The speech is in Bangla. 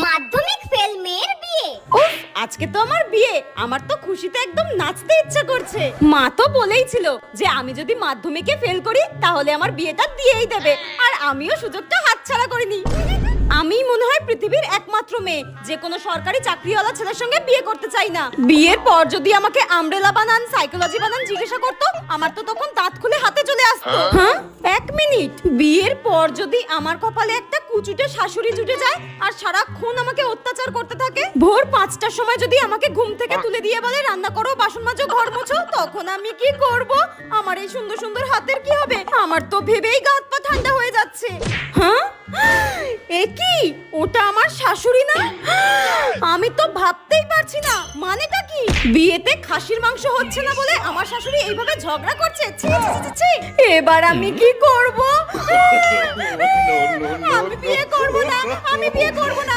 মাধ্যমিক ফেল মেয়ের বিয়ে। উফ, আজকে তো আমার বিয়ে। আমার তো খুশিতে একদম নাচতে ইচ্ছা করছে। মা তো বলেইছিল যে আমি যদি মাধ্যমিকে ফেল করি তাহলে আমার বিয়েটা দিয়েই দেবে, আর আমিও সুযোগটা হাতছাড়া করিনি। আমি মনে হয় পৃথিবীর একমাত্র মেয়ে যে কোনো সরকারি চাকরিওয়ালা ছেলের সঙ্গে বিয়ে করতে চাই না। বিয়ের পর যদি আমাকে আমব্রেলা বানান, সাইকোলজি বানান জিজ্ঞাসা করতো, আমার তো তখন দাঁত খুলে হাতে চলে আসতো। হ্যাঁ, এক মিনিট, বিয়ের পর যদি আমার কপালে একটা কুচুটে শাশুড়ি জুটে যায় আর সারাক্ষণ আমাকে অত্যাচার করতে থাকে, ভোর 5টার সময় যদি আমাকে ঘুম থেকে তুলে দিয়ে বলে রান্না করো, বাসন মাজো, ঘর মোছো, তখন আমি কি করব? আমার এই সুন্দর সুন্দর হাতের কি হবে? আমার তো ভেবেই গা হাত পা ঠান্ডা হয়ে যাচ্ছে। হ্যাঁ, এ কি? ওটা আমার শাশুড়ি না? আমি তো ভাবতেই পারছি না, মানেটা কি? বিয়েতে খাসির মাংস হচ্ছে না বলে আমার শাশুড়ি এইভাবে ঝগড়া করছে? ছি ছি ছি ছি। এবার আমি কি করব? আমি বিয়ে করব না, আমি বিয়ে করব না।